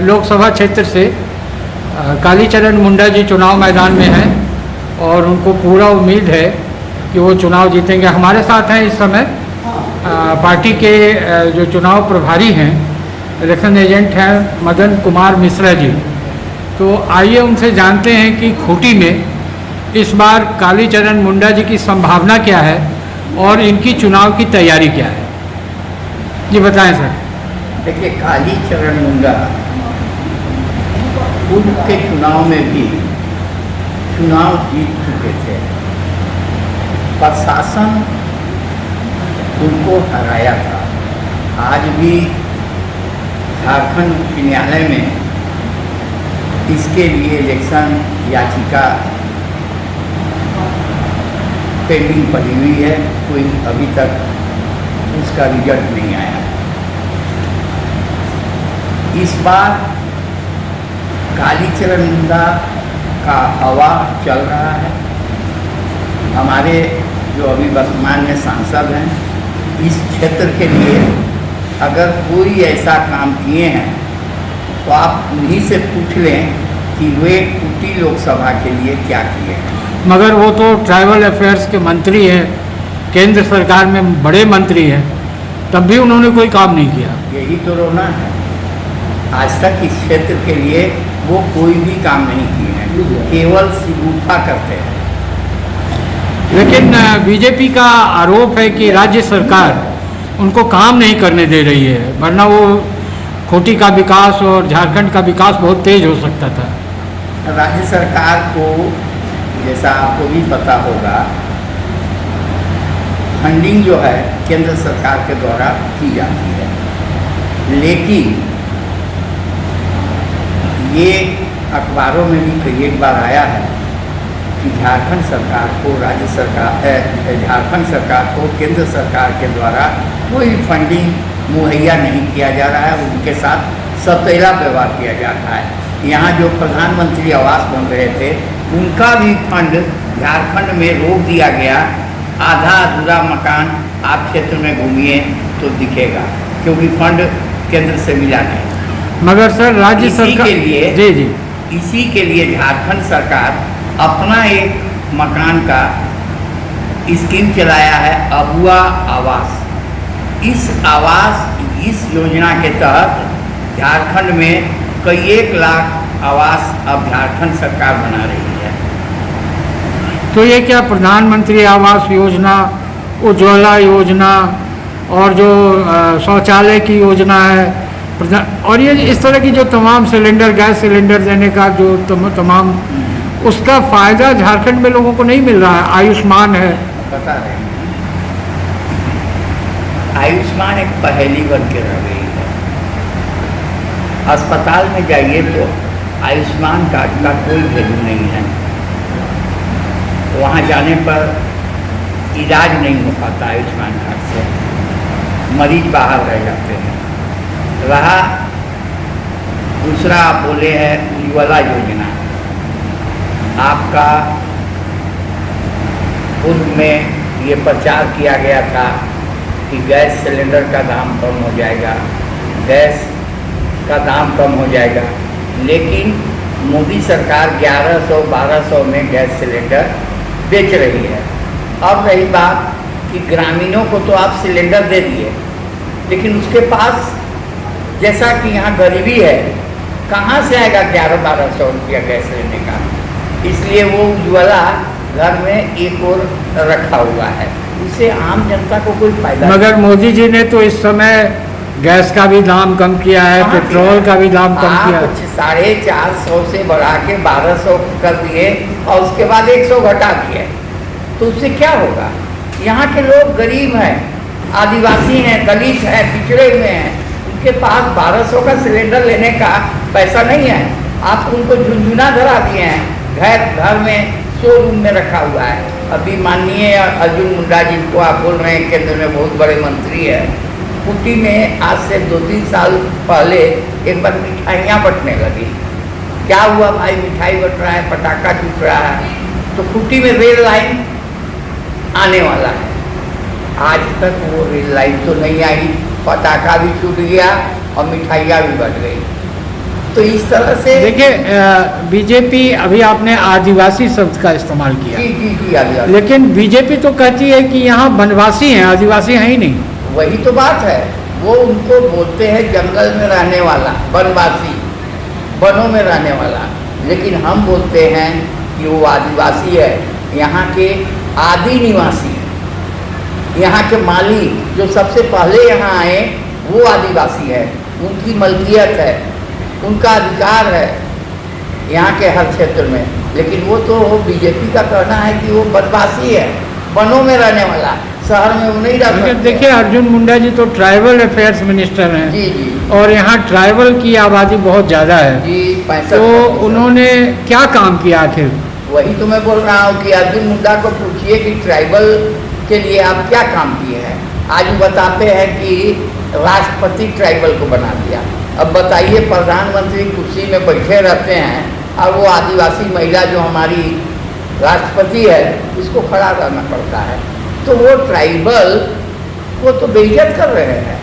लोकसभा क्षेत्र से कालीचरण मुंडा जी चुनाव मैदान में हैं और उनको पूरा उम्मीद है कि वो चुनाव जीतेंगे। हमारे साथ हैं इस समय पार्टी के जो चुनाव प्रभारी हैं, इलेक्शन एजेंट हैं मदन कुमार मिश्रा जी। तो आइए उनसे जानते हैं कि खूंटी में इस बार कालीचरण मुंडा जी की संभावना क्या है और इनकी चुनाव की तैयारी क्या है। जी बताएं सर। देखिए, कालीचरण मुंडा पूर्व के चुनाव में भी चुनाव जीत चुके थे। प्रशासन उनको हराया था। आज भी झारखंड उच्च न्यायालय में इसके लिए इलेक्शन याचिका पेंडिंग पड़ी हुई है। कोई अभी तक उसका रिजल्ट नहीं आया। इस बार कालीचरण मुंडा का हवा चल रहा है। हमारे जो अभी वर्तमान में सांसद हैं, इस क्षेत्र के लिए अगर कोई ऐसा काम किए हैं तो आप उन्हीं से पूछ लें कि वे खूंटी लोकसभा के लिए क्या किए हैं। मगर वो तो ट्राइबल अफेयर्स के मंत्री हैं, केंद्र सरकार में बड़े मंत्री हैं, तब भी उन्होंने कोई काम नहीं किया। यही तो रोना है। आज तक इस क्षेत्र के लिए वो कोई भी काम नहीं किए हैं, केवल सिगुफा करते हैं। लेकिन बीजेपी का आरोप है कि राज्य सरकार उनको काम नहीं करने दे रही है, वरना वो खूंटी का विकास और झारखंड का विकास बहुत तेज हो सकता था। राज्य सरकार को, जैसा आपको भी पता होगा, फंडिंग जो है केंद्र सरकार के द्वारा की जाती है। लेकिन ये अखबारों में भी कई एक बार आया है कि झारखंड सरकार को झारखंड सरकार को केंद्र सरकार के द्वारा कोई फंडिंग मुहैया नहीं किया जा रहा है। उनके साथ सौतेला व्यवहार किया जाता है। यहाँ जो प्रधानमंत्री आवास बन रहे थे, उनका भी फंड झारखंड में रोक दिया गया। आधा अधूरा मकान आप क्षेत्र में घूमिए तो दिखेगा, क्योंकि फंड केंद्र से मिला नहीं। मगर सर राज्य सरकार के लिए जी इसी के लिए झारखंड सरकार अपना एक मकान का स्कीम चलाया है, अबुआ आवास। इस योजना के तहत झारखंड में कई 1 लाख आवास अब झारखंड सरकार बना रही है। तो ये क्या प्रधानमंत्री आवास योजना, उज्ज्वला योजना और जो शौचालय की योजना है, और ये इस तरह की जो तमाम सिलेंडर, गैस सिलेंडर देने का जो तमाम, उसका फ़ायदा झारखंड में लोगों को नहीं मिल रहा है। आयुष्मान है, बता रहे हैं, आयुष्मान एक पहेली बन के रह गई है। अस्पताल में जाइए तो आयुष्मान कार्ड का कोई वैल्यू नहीं है। वहाँ जाने पर इलाज नहीं हो पाता आयुष्मान कार्ड से, मरीज बाहर रह जाते हैं। रहा दूसरा, आप बोले हैं उज्ज्वला योजना। आपका पूर्व में ये प्रचार किया गया था कि गैस सिलेंडर का दाम कम हो जाएगा, गैस का दाम कम हो जाएगा। लेकिन मोदी सरकार 1100-1200 में गैस सिलेंडर बेच रही है। अब रही बात कि ग्रामीणों को तो आप सिलेंडर दे दिए, लेकिन उसके पास, जैसा कि यहाँ गरीबी है, कहाँ से आएगा 1100-1200 रुपया गैस लेने का। इसलिए वो उज्ज्वला घर में एक और रखा हुआ है, उससे आम जनता को कोई फायदा नहीं। मगर मोदी जी ने तो इस समय गैस का भी दाम कम किया है, पेट्रोल का भी दाम कम किया है। 450 से बढ़ा के 1200 कर दिए और उसके बाद 100 घटा दिए, तो उससे क्या होगा? यहाँ के लोग गरीब हैं, आदिवासी हैं, दलित हैं, पिछड़े हुए हैं, उनके पास 1200 का सिलेंडर लेने का पैसा नहीं है। आप उनको झुंझुना धरा दिए हैं, घर में शोरूम में रखा हुआ है। अभी माननीय अर्जुन मुंडा जिनको आप बोल रहे हैं केंद्र में बहुत बड़े मंत्री है, खूंटी में आज से 2-3 साल पहले एक बार मिठाइयाँ बंटने लगी। क्या हुआ भाई, मिठाई बंट रहा है, पटाखा टूट रहा है, तो खूंटी में रेल लाइन आने वाला है। आज तक वो रेल लाइन तो नहीं आई, पटाखा भी छूट गया और मिठाइयाँ भी बट गई। तो इस तरह से देखिए बीजेपी, अभी आपने आदिवासी शब्द का इस्तेमाल किया। जी आदिवासी। लेकिन बीजेपी तो कहती है कि यहाँ वनवासी हैं, आदिवासी हैं ही नहीं। वही तो बात है, वो उनको बोलते हैं जंगल में रहने वाला, वनवासी, वनों में रहने वाला। लेकिन हम बोलते हैं कि वो आदिवासी है, यहाँ के आदि निवासी, यहाँ के मालिक जो सबसे पहले यहाँ आए वो आदिवासी है, उनकी मलकियत है, उनका अधिकार है यहाँ के हर क्षेत्र में। लेकिन वो तो बीजेपी का कहना है कि वो वनवासी है, वनों में रहने वाला, शहर में वो नहीं रह सकते। देखिए अर्जुन मुंडा जी तो ट्राइबल अफेयर्स मिनिस्टर हैं। जी। और यहाँ ट्राइबल की आबादी बहुत ज़्यादा है जी, 65%। तो उन्होंने क्या काम किया आखिर? वही तो मैं बोल रहा हूँ कि अर्जुन मुंडा को पूछिए कि ट्राइबल के लिए आप क्या काम किए हैं। आज वो बताते हैं कि राष्ट्रपति ट्राइबल को बना दिया। अब बताइए, प्रधानमंत्री कुर्सी में बैठे रहते हैं और वो आदिवासी महिला जो हमारी राष्ट्रपति है उसको खड़ा करना पड़ता है, तो वो ट्राइबल को तो बेइज्जत कर रहे हैं।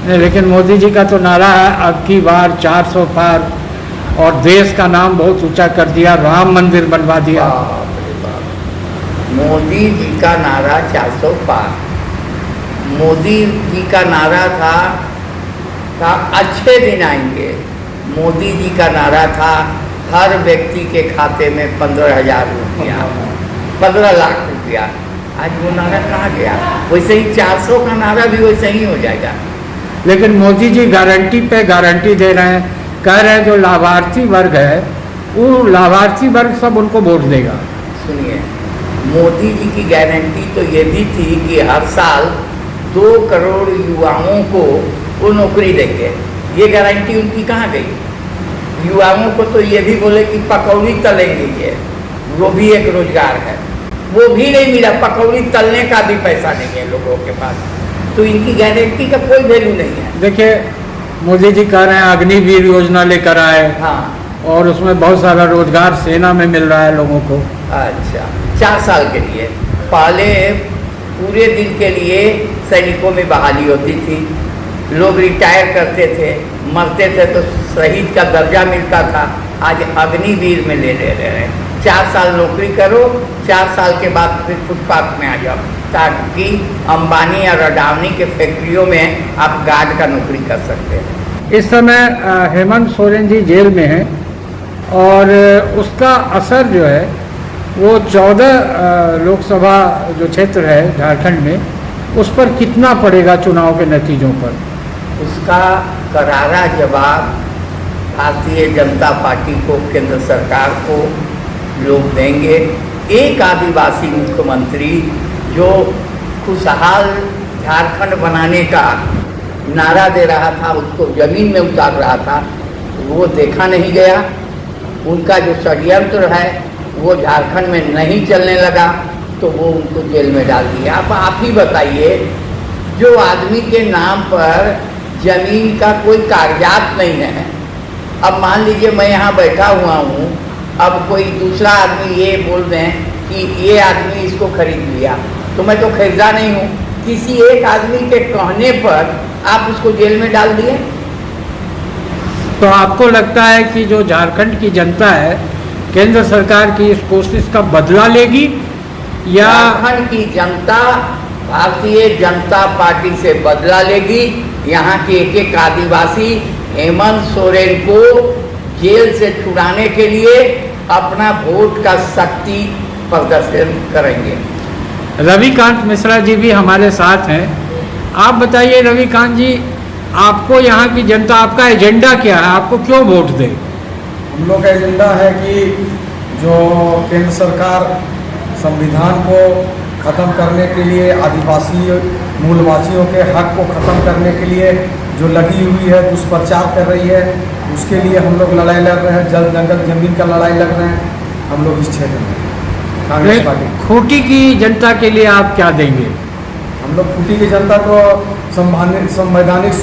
नहीं, लेकिन मोदी जी का तो नारा है अब की बार 400 पार, और देश का नाम बहुत ऊंचा कर दिया, राम मंदिर बनवा दिया। बाप रे बाप। मोदी जी का नारा 400 पार, मोदी जी का नारा था अच्छे दिन आएंगे। मोदी जी का नारा था हर व्यक्ति के खाते में 15,000 रुपया, 15 लाख रुपया। आज वो नारा कहाँ गया? वैसे ही 400 का नारा भी वैसे ही हो जाएगा। लेकिन मोदी जी गारंटी पे गारंटी दे रहे हैं, कह रहे हैं जो लाभार्थी वर्ग है वो लाभार्थी वर्ग सब उनको वोट देगा। सुनिए, मोदी जी की गारंटी तो ये भी थी कि हर साल 2 करोड़ युवाओं को वो नौकरी देंगे। ये गारंटी उनकी कहाँ गई? युवाओं को तो ये भी बोले कि पकौड़ी तलेंगे, ये वो भी एक रोजगार है, वो भी नहीं मिला। पकौड़ी तलने का भी पैसा नहीं है लोगों के पास, तो इनकी गारंटी का कोई वैल्यू नहीं है। देखिए मोदी जी कह रहे हैं अग्निवीर योजना लेकर आए, हाँ, और उसमें बहुत सारा रोजगार सेना में मिल रहा है लोगों को। अच्छा, 4 साल के लिए। पहले पूरे दिन के लिए सैनिकों में बहाली होती थी, लोग रिटायर करते थे, मरते थे तो शहीद का दर्जा मिलता था। आज अग्निवीर में ले रहे हैं। 4 साल नौकरी करो, 4 साल के बाद फिर फुटपाथ में आ जाओ, ताकि अंबानी और अडानी के फैक्ट्रियों में आप गार्ड का नौकरी कर सकते हैं। इस समय हेमंत सोरेन जी जेल में हैं, और उसका असर जो है वो 14 लोकसभा जो क्षेत्र है झारखंड में, उस पर कितना पड़ेगा चुनाव के नतीजों पर? उसका करारा जवाब भारतीय जनता पार्टी को, केंद्र सरकार को लोग देंगे। एक आदिवासी मुख्यमंत्री जो खुशहाल झारखंड बनाने का नारा दे रहा था, उसको जमीन में उतार रहा था, वो देखा नहीं गया। उनका जो षड्यंत्र है वो झारखंड में नहीं चलने लगा, तो वो उनको जेल में डाल दिया। आप ही बताइए, जो आदमी के नाम पर जमीन का कोई कागजात नहीं है, अब मान लीजिए मैं यहाँ बैठा हुआ हूँ, अब कोई दूसरा आदमी ये बोल दें कि ये आदमी इसको खरीद लिया, तो मैं तो खरीदा नहीं हूँ। किसी एक आदमी के कहने पर आप उसको जेल में डाल दिए। तो आपको लगता है कि जो झारखंड की जनता है केंद्र सरकार की इस कोशिश का बदला लेगी, या झारखंड की जनता भारतीय जनता पार्टी से बदला लेगी? यहाँ के एक एक आदिवासी हेमंत सोरेन को जेल से छुड़ाने के लिए अपना वोट का शक्ति प्रदर्शन करेंगे। रविकांत मिश्रा जी भी हमारे साथ हैं। आप बताइए रविकांत जी, आपको यहाँ की जनता, आपका एजेंडा क्या है, आपको क्यों वोट दे? हम लोग का एजेंडा है कि जो केंद्र सरकार संविधान को ख़त्म करने के लिए, आदिवासी मूलवासियों के हक को ख़त्म करने के लिए जो लगी हुई है, दुष्प्रचार कर रही है, उसके लिए हम लोग लड़ाई लड़ रहे हैं। जल जंगल जमीन का लड़ाई लड़ रहे हैं हम लोग इस क्षेत्र में। कांग्रेस पार्टी खूंटी की जनता के लिए आप क्या देंगे? हम लोग खूंटी की जनता को संवैधानिक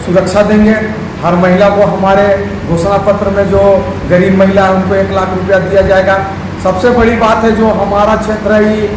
सुरक्षा देंगे। हर महिला को हमारे घोषणा पत्र में जो गरीब महिला है उनको 1 लाख रुपया दिया जाएगा। सबसे बड़ी बात है, जो हमारा क्षेत्र है ये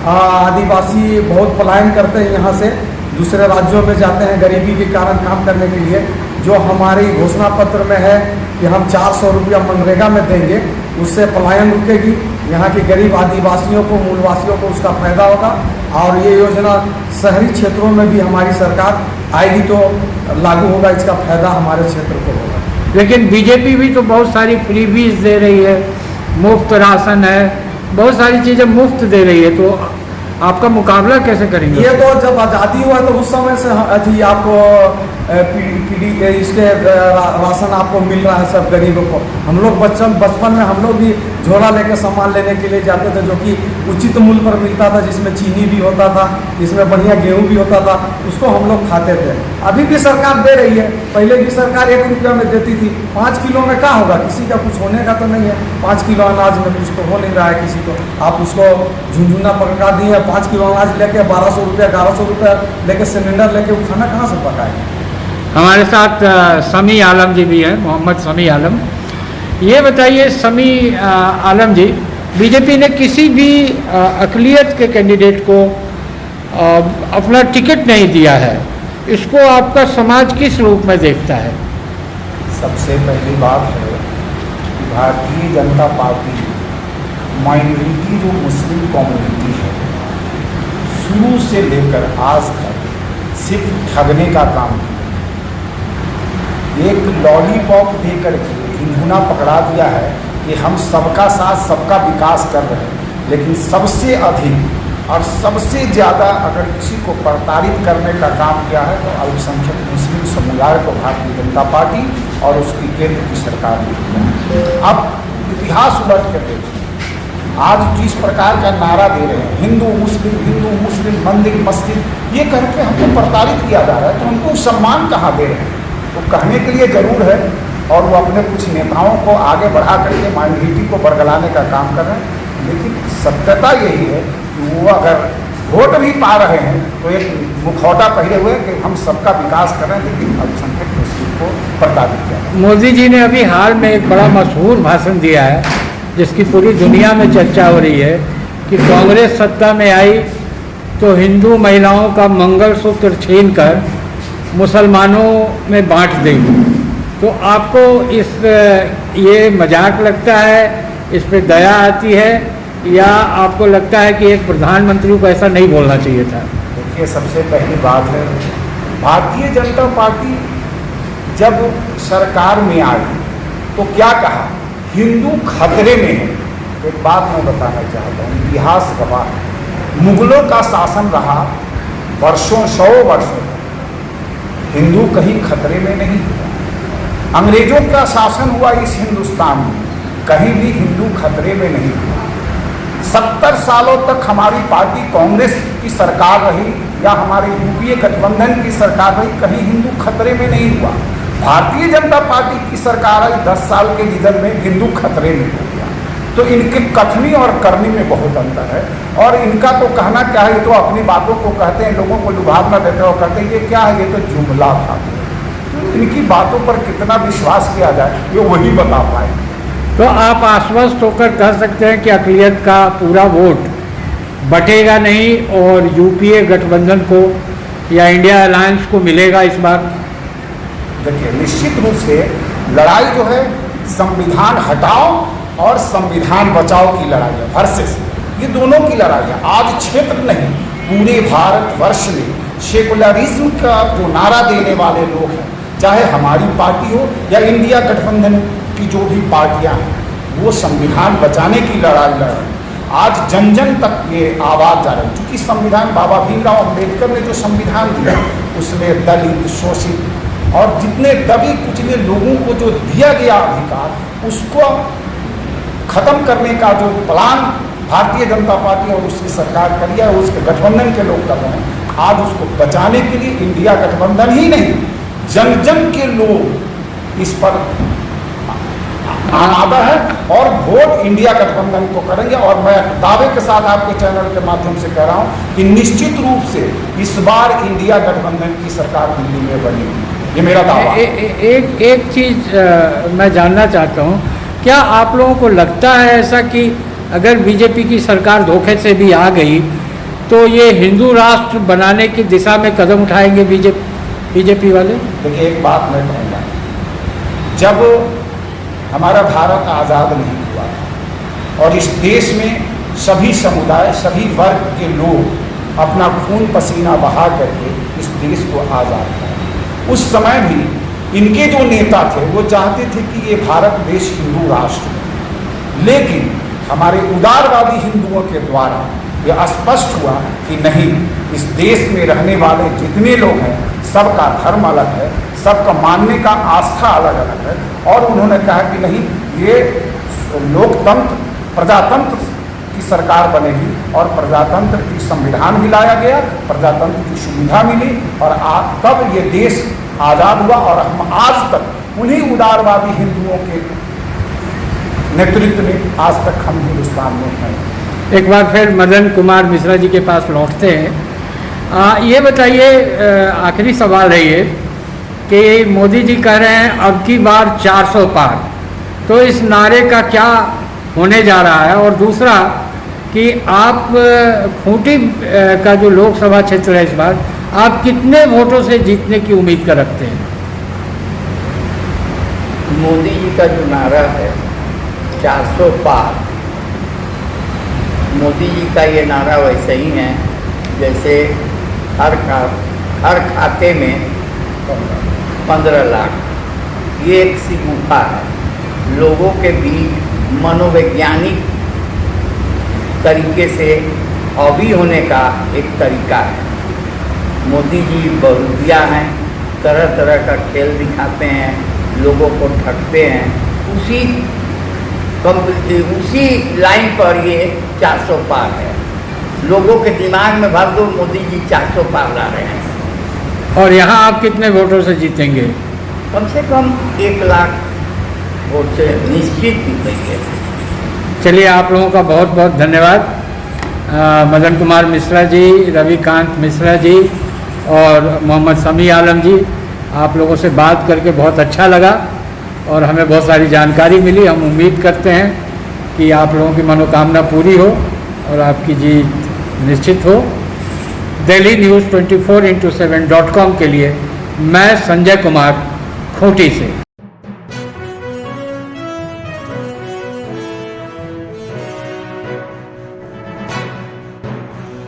आदिवासी बहुत पलायन करते हैं, यहाँ से दूसरे राज्यों में जाते हैं गरीबी के कारण काम करने के लिए। जो हमारी घोषणा पत्र में है कि कि हम 400 रुपया मनरेगा में देंगे, उससे पलायन रुकेगी, यहाँ के गरीब आदिवासियों को, मूलवासियों को उसका फायदा होगा। और ये योजना शहरी क्षेत्रों में भी हमारी सरकार आएगी तो लागू होगा, इसका फायदा हमारे क्षेत्र को होगा। लेकिन बीजेपी भी तो बहुत सारी फ्रीबीज दे रही है, मुफ्त राशन है, बहुत सारी चीज़ें मुफ्त दे रही है, तो आपका मुकाबला कैसे करेंगे? ये तो जब आज़ादी हुआ तो उस समय से अथी आपको इसके राशन आपको मिल रहा है सब गरीबों को। हम लोग बचपन में हम लोग भी झोला लेके सामान लेने के लिए जाते थे, जो कि उचित मूल्य पर मिलता था, जिसमें चीनी भी होता था, जिसमें बढ़िया गेहूं भी होता था, उसको हम लोग खाते थे। अभी भी सरकार दे रही है, पहले भी सरकार 1 रुपया में देती थी। 5 किलो में क्या होगा, किसी का कुछ होने का तो नहीं है। 5 किलो अनाज में कुछ तो हो नहीं रहा है किसी को। आप उसको झुंझुना पका दिए, 5 किलो अनाज लेके 1200 रुपया 1100 रुपया लेके सिलेंडर लेके वो खाना कहाँ से पकाएगा? हमारे साथ समी आलम जी भी हैं, मोहम्मद समी आलम। ये बताइए समी आलम जी, बीजेपी ने किसी भी अक़लियत के कैंडिडेट को अपना टिकट नहीं दिया है, इसको आपका समाज किस रूप में देखता है? सबसे पहली बात है कि भारतीय जनता पार्टी माइनॉरिटी जो मुस्लिम कम्युनिटी है, शुरू से लेकर आज तक सिर्फ ठगने का काम किया। एक लॉलीपॉप देकर के झुनझुना पकड़ा दिया है कि हम सबका साथ सबका विकास कर रहे हैं, लेकिन सबसे अधिक और सबसे ज़्यादा अगर किसी को प्रताड़ित करने का काम किया है तो अल्पसंख्यक मुस्लिम समुदाय को भारतीय जनता पार्टी और उसकी केंद्र की सरकार ने किया है। अब इतिहास उलट कर देखिए, आज जिस प्रकार का नारा दे रहे हैं हिंदू मुस्लिम मंदिर मस्जिद, ये करके हमको प्रताड़ित किया जा रहा है, तो हमको सम्मान कहाँ दे रहे हैं? वो कहने के लिए ज़रूर है, और वो अपने कुछ नेताओं को आगे बढ़ा करके माइनॉरिटी को बरगलाने का काम कर रहे हैं। लेकिन सत्यता यही है कि वो अगर वोट भी पा रहे हैं तो एक मुखौटा पहने हुए कि हम सबका विकास कर रहे हैं, लेकिन अल्पसंख्यक मुस्लिम को प्रताड़ित किया। मोदी जी ने अभी हाल में एक बड़ा मशहूर भाषण दिया है, जिसकी पूरी दुनिया में चर्चा हो रही है कि कांग्रेस सत्ता में आई तो हिंदू महिलाओं का मंगलसूत्र छीनकर मुसलमानों में बांट देंगे। तो आपको ये मजाक लगता है, इस पे दया आती है, या आपको लगता है कि एक प्रधानमंत्री को ऐसा नहीं बोलना चाहिए था? देखिए, सबसे पहली बात है, भारतीय जनता पार्टी जब सरकार में आई तो क्या कहा? हिंदू खतरे में है। एक बात मैं बताना चाहता हूँ, इतिहास गवाह है, मुगलों का शासन रहा वर्षों 100 वर्षों, हिंदू कहीं खतरे में नहीं हुआ। अंग्रेजों का शासन हुआ इस हिंदुस्तान में, कहीं भी हिंदू खतरे में नहीं हुआ। 70 सालों तक हमारी पार्टी कांग्रेस की सरकार रही या हमारे यूपीए गठबंधन की सरकार रही, कहीं हिंदू खतरे में नहीं हुआ। भारतीय जनता पार्टी की सरकार आई, 10 साल के निधन में हिंदू खतरे में हो गया। तो इनके कथनी और करनी में बहुत अंतर है। और इनका तो कहना क्या है, ये तो अपनी बातों को कहते हैं, लोगों को लुभावना देते हैं और कहते हैं ये क्या है, ये तो जुमला था। तो इनकी बातों पर कितना विश्वास किया जाए ये वही बता पाए। तो आप आश्वस्त होकर कह सकते हैं कि अक़लियत का पूरा वोट बटेगा नहीं और यूपीए गठबंधन को या इंडिया अलायंस को मिलेगा इस बार? देखिए, निश्चित रूप से लड़ाई जो है संविधान हटाओ और संविधान बचाओ की लड़ाई है, वर्सेस ये दोनों की लड़ाई है। आज क्षेत्र नहीं, पूरे भारतवर्ष में सेकुलरिज्म का जो नारा देने वाले लोग हैं, चाहे हमारी पार्टी हो या इंडिया गठबंधन की जो भी पार्टियां हैं, वो संविधान बचाने की लड़ाई लड़ रहे हैं। आज जन जन तक ये आवाज़ जा रही है, क्योंकि संविधान बाबा भीमराव अम्बेडकर ने जो संविधान दिया उसमें दलित, शोषित और जितने दबे कुचले लोगों को जो दिया गया अधिकार, उसको खत्म करने का जो प्लान भारतीय जनता पार्टी और उसकी सरकार कर रही है, उसके गठबंधन के लोग कर रहे हैं। आज उसको बचाने के लिए इंडिया गठबंधन ही नहीं, जन जन के लोग इस पर आमादा है और वोट इंडिया गठबंधन को करेंगे। और मैं दावे के साथ आपके चैनल के माध्यम से कह रहा हूं कि निश्चित रूप से इस बार इंडिया गठबंधन की सरकार दिल्ली में बनेगी, ये मेरा दावा है। एक चीज़ मैं जानना चाहता हूं, क्या आप लोगों को लगता है ऐसा कि अगर बीजेपी की सरकार धोखे से भी आ गई तो ये हिंदू राष्ट्र बनाने की दिशा में कदम उठाएंगे बीजेपी वाले? देखिए, एक बात मैं कहूँगा, जब हमारा भारत आज़ाद नहीं हुआ था और इस देश में सभी समुदाय, सभी वर्ग के लोग अपना खून पसीना बहा करके इस देश को आज़ाद किया। उस समय भी इनके जो नेता थे वो चाहते थे कि ये भारत देश हिंदू राष्ट्र हो, लेकिन हमारे उदारवादी हिंदुओं के द्वारा यह स्पष्ट हुआ कि नहीं, इस देश में रहने वाले जितने लोग हैं सबका धर्म अलग है, सबका मानने का आस्था अलग अलग है, और उन्होंने कहा कि नहीं, ये लोकतंत्र प्रजातंत्र की सरकार बनेगी और प्रजातंत्र की संविधान भी लाया गया, प्रजातंत्र की सुविधा मिली और तब ये देश आज़ाद हुआ। और हम आज तक उन्हीं उदारवादी हिंदुओं के नेतृत्व में आज तक हम हिंदुस्तान में हैं। एक बार फिर मदन कुमार मिश्रा जी के पास लौटते हैं। ये बताइए, आखिरी सवाल है ये कि मोदी जी कह रहे हैं अब की बार 400 पार, तो इस नारे का क्या होने जा रहा है? और दूसरा कि आप खूंटी का जो लोकसभा क्षेत्र है इस बार, आप कितने वोटों से जीतने की उम्मीद कर रखते हैं? मोदी जी का जो नारा है 400 पार, मोदी जी का ये नारा वैसे ही है जैसे हर खाते में 15 लाख। ये एक सी गुफा है, लोगों के बीच मनोवैज्ञानिक तरीके से हॉबी होने का एक तरीका है। मोदी जी बहुरूपिया हैं, तरह तरह का खेल दिखाते हैं, लोगों को ठगते हैं। उसी लाइन पर ये 400 पार है। लोगों के दिमाग में भर दो, मोदी जी 400 पार ला रहे हैं। और यहाँ आप कितने वोटों से जीतेंगे? कम से कम 1 लाख वोट से निश्चित जीतेंगे। चलिए, आप लोगों का बहुत बहुत धन्यवाद। मदन कुमार मिश्रा जी, रविकांत मिश्रा जी और मोहम्मद समी आलम जी, आप लोगों से बात करके बहुत अच्छा लगा और हमें बहुत सारी जानकारी मिली। हम उम्मीद करते हैं कि आप लोगों की मनोकामना पूरी हो और आपकी जीत निश्चित हो। दिल्ली न्यूज़ 24x7.com के लिए मैं संजय कुमार, खूंटी से।